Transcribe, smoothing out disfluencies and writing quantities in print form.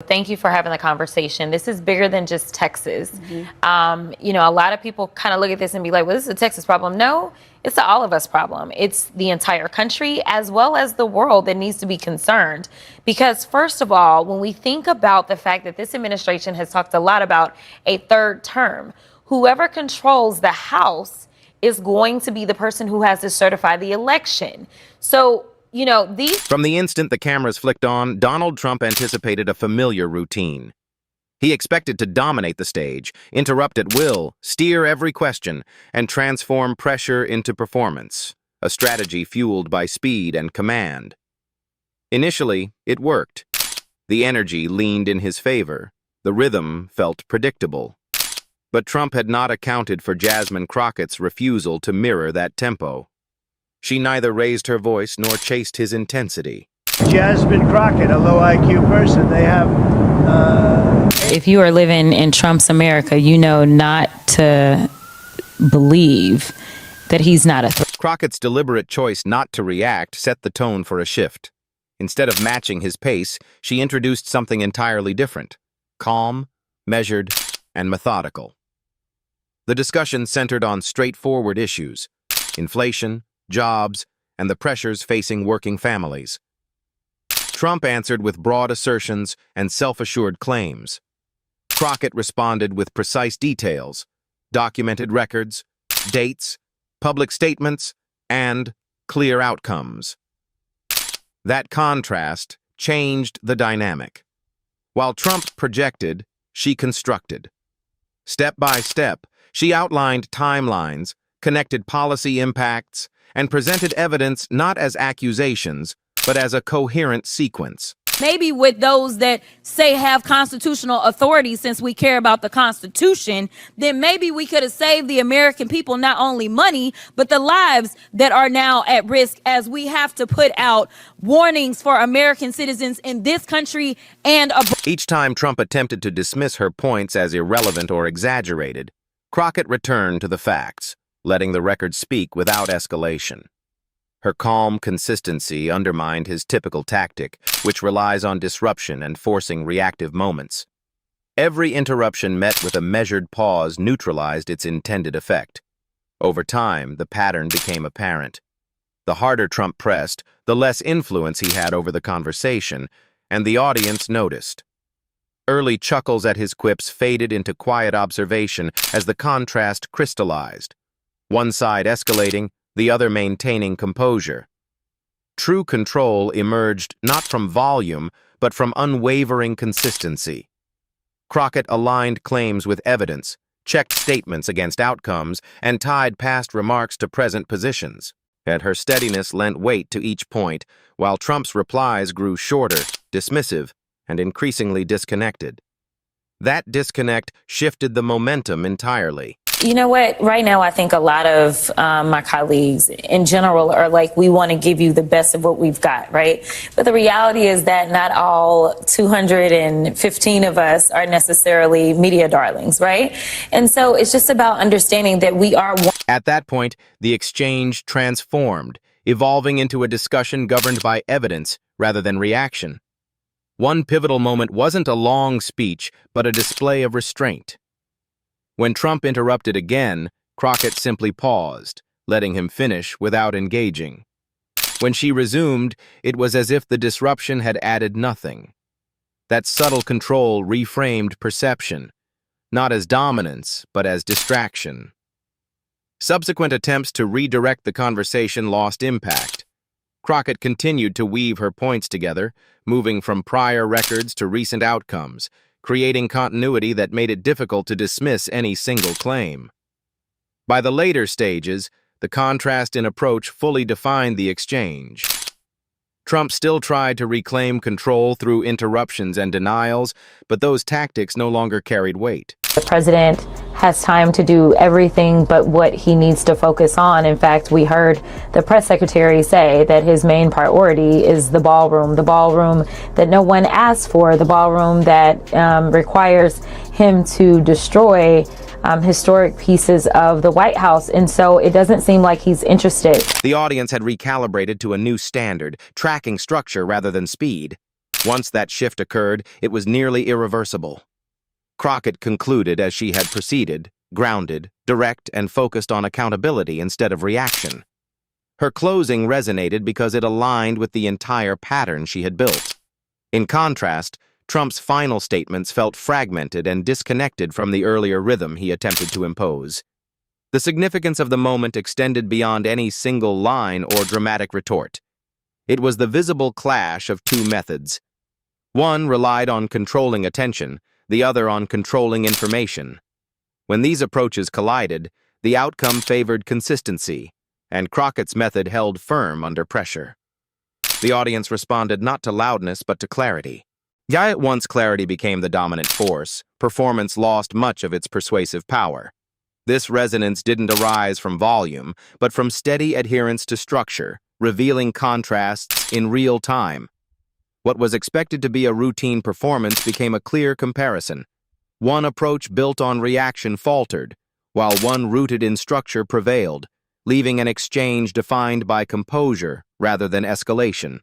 Thank you for having the conversation. This is bigger than just Texas. A lot of people kind of look at this and be like, well, this is a Texas problem. No, it's an all of us problem. It's the entire country as well as the world that needs to be concerned. Because first of all, when we think about the fact that this administration has talked a lot about a third term, whoever controls the House is going to be the person who has to certify the election. So From the instant the cameras flicked on, Donald Trump anticipated a familiar routine. He expected to dominate the stage, interrupt at will, steer every question, and transform pressure into performance, a strategy fueled by speed and command. Initially, it worked. The energy leaned in his favor. The rhythm felt predictable. But Trump had not accounted for Jasmine Crockett's refusal to mirror that tempo. She neither raised her voice nor chased his intensity. Jasmine Crockett, a low IQ person, they have... If you are living in Trump's America, you know not to believe that he's not a threat. Crockett's deliberate choice not to react set the tone for a shift. Instead of matching his pace, she introduced something entirely different. Calm, measured, and methodical. The discussion centered on straightforward issues: inflation, jobs, and the pressures facing working families. Trump answered with broad assertions and self-assured claims. Crockett responded with precise details, documented records, dates, public statements, and clear outcomes. That contrast changed the dynamic. While Trump projected, she constructed. Step by step, she outlined timelines, connected policy impacts, and presented evidence not as accusations, but as a coherent sequence. Maybe with those that say have constitutional authority, since we care about the Constitution, then maybe we could have saved the American people not only money, but the lives that are now at risk, as we have to put out warnings for American citizens in this country and abroad. Each time Trump attempted to dismiss her points as irrelevant or exaggerated, Crockett returned to the facts, letting the record speak without escalation. Her calm consistency undermined his typical tactic, which relies on disruption and forcing reactive moments. Every interruption met with a measured pause neutralized its intended effect. Over time, the pattern became apparent. The harder Trump pressed, the less influence he had over the conversation, and the audience noticed. Early chuckles at his quips faded into quiet observation as the contrast crystallized. One side escalating, the other maintaining composure. True control emerged not from volume, but from unwavering consistency. Crockett aligned claims with evidence, checked statements against outcomes, and tied past remarks to present positions. And her steadiness lent weight to each point, while Trump's replies grew shorter, dismissive, and increasingly disconnected. That disconnect shifted the momentum entirely. You know what? Right now, I think a lot of my colleagues in general are like, we want to give you the best of what we've got, right? But the reality is that not all 215 of us are necessarily media darlings, right? And so it's just about understanding that we are one. At that point, the exchange transformed, evolving into a discussion governed by evidence rather than reaction. One pivotal moment wasn't a long speech, but a display of restraint. When Trump interrupted again, Crockett simply paused, letting him finish without engaging. When she resumed, it was as if the disruption had added nothing. That subtle control reframed perception, not as dominance, but as distraction. Subsequent attempts to redirect the conversation lost impact. Crockett continued to weave her points together, moving from prior records to recent outcomes, creating continuity that made it difficult to dismiss any single claim. By the later stages, the contrast in approach fully defined the exchange. Trump still tried to reclaim control through interruptions and denials, but those tactics no longer carried weight. The president has time to do everything but what he needs to focus on. In fact, we heard the press secretary say that his main priority is the ballroom that no one asked for, the ballroom that requires him to destroy historic pieces of the White House. And so it doesn't seem like he's interested. The audience had recalibrated to a new standard, tracking structure rather than speed. Once that shift occurred, it was nearly irreversible. Crockett concluded as she had proceeded, grounded, direct, and focused on accountability instead of reaction. Her closing resonated because it aligned with the entire pattern she had built. In contrast, Trump's final statements felt fragmented and disconnected from the earlier rhythm he attempted to impose. The significance of the moment extended beyond any single line or dramatic retort. It was the visible clash of two methods. One relied on controlling attention, the other on controlling information. When these approaches collided, the outcome favored consistency, and Crockett's method held firm under pressure. The audience responded not to loudness but to clarity. Yet once clarity became the dominant force, performance lost much of its persuasive power. This resonance didn't arise from volume, but from steady adherence to structure, revealing contrasts in real time. What was expected to be a routine performance became a clear comparison. One approach built on reaction faltered, while one rooted in structure prevailed, leaving an exchange defined by composure rather than escalation.